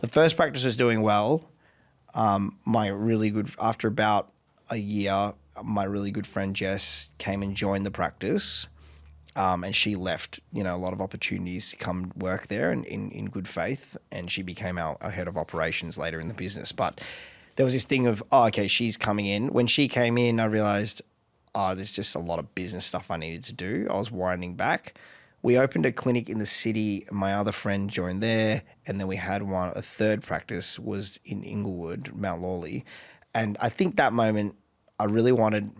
the first practice was doing well. After about a year, my really good friend Jess came and joined the practice. And she left, a lot of opportunities to come work there and in good faith. And she became our head of operations later in the business. But there was this thing of, okay, she's coming in. When she came in, I realized, there's just a lot of business stuff I needed to do. I was winding back. We opened a clinic in the city. My other friend joined there. And then we had a third practice was in Inglewood, Mount Lawley. And I think that moment, I really wanted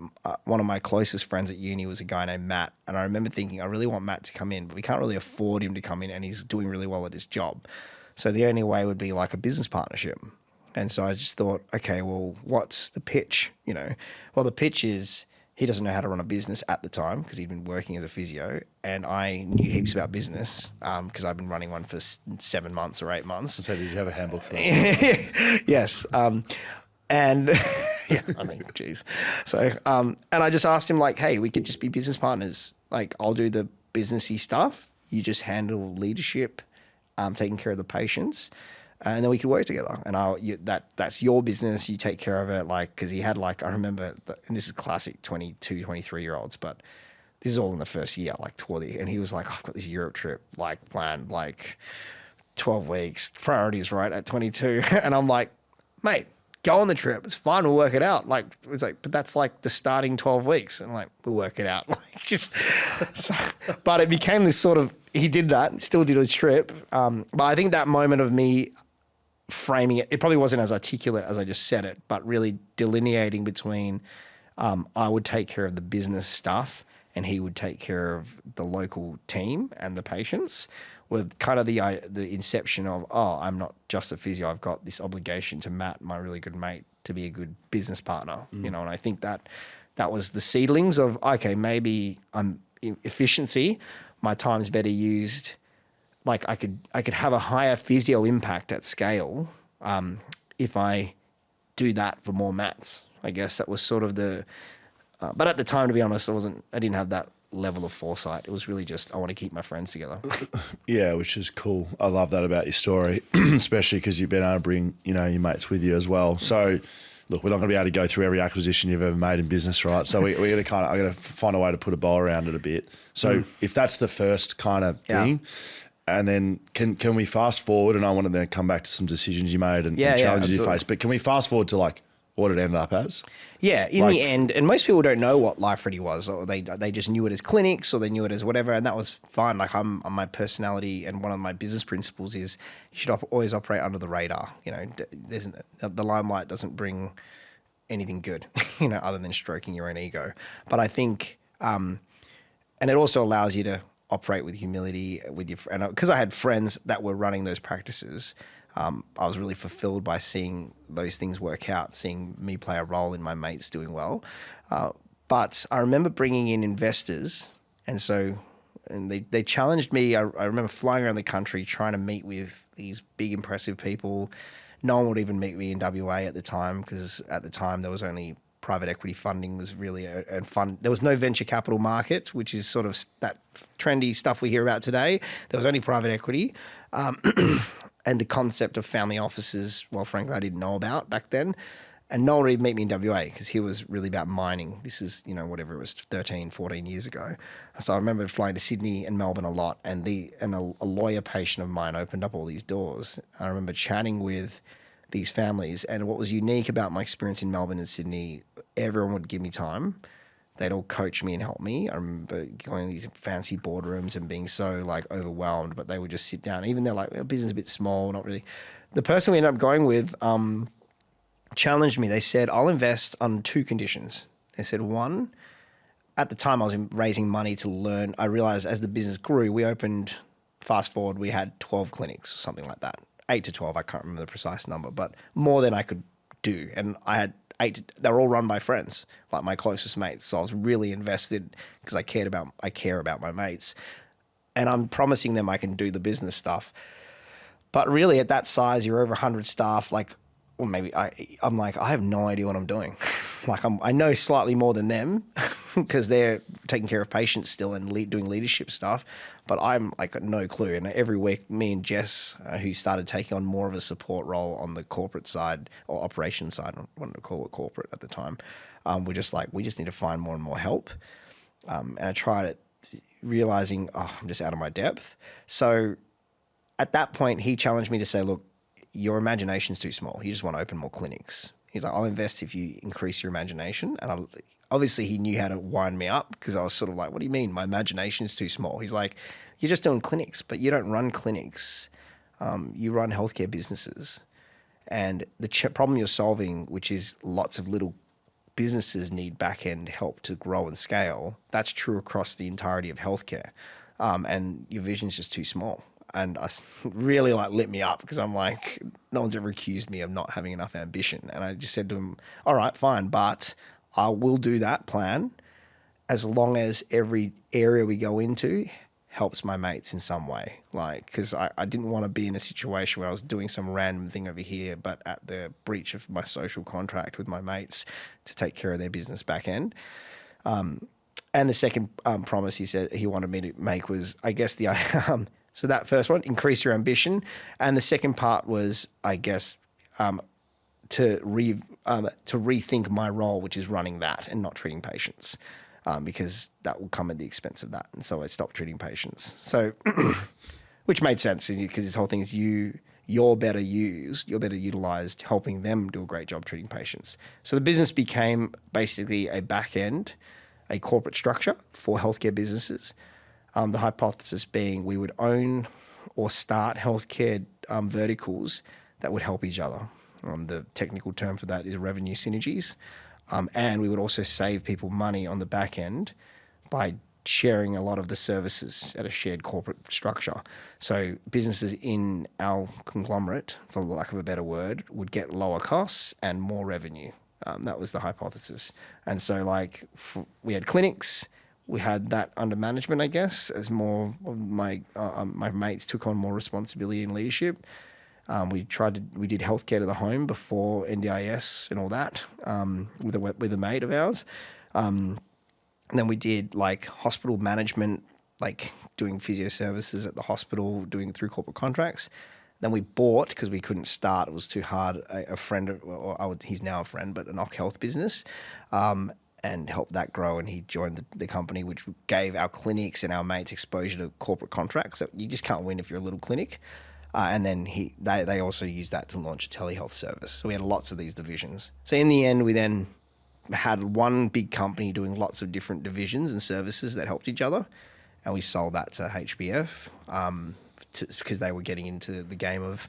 one of my closest friends at uni was a guy named Matt. And I remember thinking, I really want Matt to come in, but we can't really afford him to come in and he's doing really well at his job. So the only way would be like a business partnership. And so I just thought, okay, well, what's the pitch? Well, the pitch is he doesn't know how to run a business at the time because he'd been working as a physio. And I knew heaps about business because I've been running one for 7 months or 8 months. So did you have a handbook for it? Yes. And yeah, I mean, geez. So, and I just asked him like, hey, we could just be business partners. Like I'll do the businessy stuff. You just handle leadership, taking care of the patients. And then we could work together. And that's your business. You take care of it. Like, cause he had like, I remember, and this is classic 22, 23-year-olds, but this is all in the first year, like and he was like, I've got this Europe trip, like planned, like 12 weeks, priorities, right? At 22. And I'm like, mate, go on the trip. It's fine. We'll work it out. Like, it's like, but that's like the starting 12 weeks. And I'm like, we'll work it out. But it became this sort of, he did that, still did his trip. But I think that moment of me framing it probably wasn't as articulate as I just said it, but really delineating between, I would take care of the business stuff and he would take care of the local team and the patients, with kind of the inception of, I'm not just a physio. I've got this obligation to Matt, my really good mate, to be a good business partner, And I think that was the seedlings of, okay, maybe I'm efficiency. My time's better used. Like I could have a higher physio impact at scale if I do that for more mats. I guess that was sort of but at the time, to be honest, I didn't have that level of foresight. It was really just, I want to keep my friends together. Yeah, which is cool. I love that about your story, especially because you've been able to bring, your mates with you as well. So look, we're not going to be able to go through every acquisition you've ever made in business, right? So we're going to I got to find a way to put a bow around it a bit. So if that's the first kind of thing, and then can we fast forward, and I want to then come back to some decisions you made and challenges you faced, but can we fast forward to like what it ended up as? Yeah, in the end, and most people don't know what Life Ready was, or they just knew it as clinics, or they knew it as whatever, and that was fine. Like my personality, and one of my business principles is you should always operate under the radar. The limelight doesn't bring anything good, other than stroking your own ego. But I think, and it also allows you to operate with humility with your, and because I had friends that were running those practices. I was really fulfilled by seeing those things work out, seeing me play a role in my mates doing well. But I remember bringing in investors, and they challenged me. I remember flying around the country trying to meet with these big, impressive people. No one would even meet me in WA at the time, because at the time there was only private equity funding was really and fun. There was no venture capital market, which is sort of that trendy stuff we hear about today. There was only private equity. And the concept of family offices, well, frankly, I didn't know about back then. And no one would even meet me in WA because he was really about mining. This is, whatever it was, 13, 14 years ago. So I remember flying to Sydney and Melbourne a lot, and a lawyer patient of mine opened up all these doors. I remember chatting with these families, and what was unique about my experience in Melbourne and Sydney, everyone would give me time. They'd all coach me and help me. I remember going to these fancy boardrooms and being so like overwhelmed, but they would just sit down. Even they're like, well, business is a bit small, not really. The person we ended up going with challenged me. They said, I'll invest on 2 conditions. They said, one, at the time I was raising money to learn. I realized as the business grew, we opened, fast forward, we had 12 clinics or something like that. 8 to 12, I can't remember the precise number, but more than I could do. And I had they were all run by friends, like my closest mates. So I was really invested because I care about my mates, and I'm promising them I can do the business stuff. But really, at that size, you're over 100 staff. Like, or maybe I'm like, I have no idea what I'm doing. I know slightly more than them because they're taking care of patients still and doing leadership stuff, but I'm like got no clue. And every week, me and Jess, who started taking on more of a support role on the corporate side or operations side, I wanted to call it corporate at the time, we're just like, we just need to find more and more help. And I tried it, realizing, I'm just out of my depth. So at that point, he challenged me to say, look, your imagination's too small. You just want to open more clinics. He's like, I'll invest if you increase your imagination. And obviously he knew how to wind me up because I was sort of like, what do you mean? My imagination is too small. He's like, you're just doing clinics, but you don't run clinics. You run healthcare businesses. And the problem you're solving, which is lots of little businesses need back-end help to grow and scale, that's true across the entirety of healthcare. And your vision's just too small. And I really like lit me up because I'm like, no one's ever accused me of not having enough ambition. And I just said to him, all right, fine, but I will do that plan as long as every area we go into helps my mates in some way. Like, because I didn't want to be in a situation where I was doing some random thing over here, but at the breach of my social contract with my mates to take care of their business back end. And the second promise he said he wanted me to make was, I guess, so that first one, increase your ambition. And the second part was, I guess, to rethink my role, which is running that and not treating patients, because that will come at the expense of that. And so I stopped treating patients. So, which made sense because this whole thing is you're better utilized helping them do a great job treating patients. So the business became basically a back end, a corporate structure for healthcare businesses. The hypothesis being we would own or start healthcare verticals that would help each other. The technical term for that is revenue synergies. And we would also save people money on the back end by sharing a lot of the services at a shared corporate structure. So businesses in our conglomerate, for lack of a better word, would get lower costs and more revenue. That was the hypothesis. And so we had clinics. We had that under management, I guess, as more of my mates took on more responsibility and leadership. We did healthcare to the home before NDIS and all that with a mate of ours. And then we did like hospital management, like doing physio services at the hospital, doing it through corporate contracts. Then we bought, because we couldn't start, it was too hard, a friend, he's now a friend, but an Oc Health business. And helped that grow, and he joined the company, which gave our clinics and our mates exposure to corporate contracts. So you just can't win if you're a little clinic. And then they also used that to launch a telehealth service. So we had lots of these divisions. So in the end, we then had one big company doing lots of different divisions and services that helped each other, and we sold that to HBF because they were getting into the game of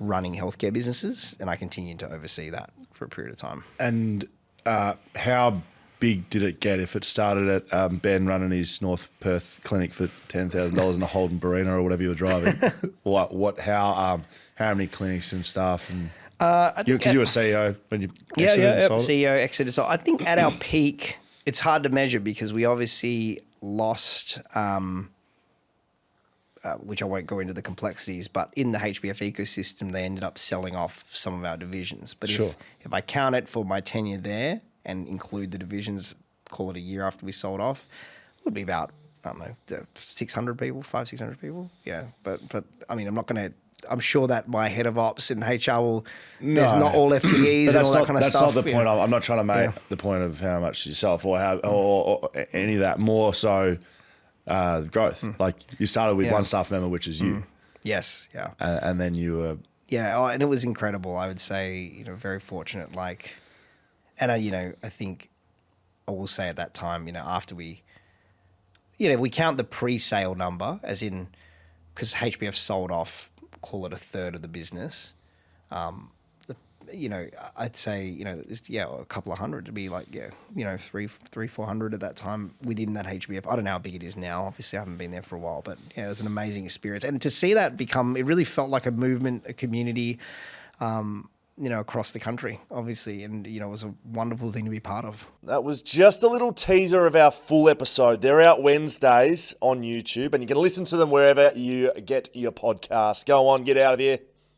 running healthcare businesses, and I continued to oversee that for a period of time. And how big did it get if it started at Ben running his North Perth clinic for $10,000 in a Holden Barina or whatever you were driving? How many clinics and staff? And because you were CEO when you exited, CEO exited. So I think at our peak, it's hard to measure because we obviously lost, which I won't go into the complexities, but in the HBF ecosystem, they ended up selling off some of our divisions. But if I count it for my tenure there and include the divisions, call it a year after we sold off, it would be about, I don't know, 600 people, 600 people. Yeah. But I mean, I'm sure that my head of ops and HR there's not all FTEs and all that kind of stuff. That's not the point. I'm not trying to make the point of how much yourself or any of that. More so growth. Like you started with one staff member, which is you. Yes. Yeah. And then you were. Yeah. And it was incredible. I would say, very fortunate. And I think I will say at that time, after we count the pre-sale number as in, because HBF sold off, call it a third of the business. I'd say, a couple of hundred to be 400 at that time within that HBF. I don't know how big it is now. Obviously I haven't been there for a while, but it was an amazing experience. And to see that it really felt like a movement, a community, across the country, obviously. And, it was a wonderful thing to be part of. That was just a little teaser of our full episode. They're out Wednesdays on YouTube, and you can listen to them wherever you get your podcast. Go on, get out of here.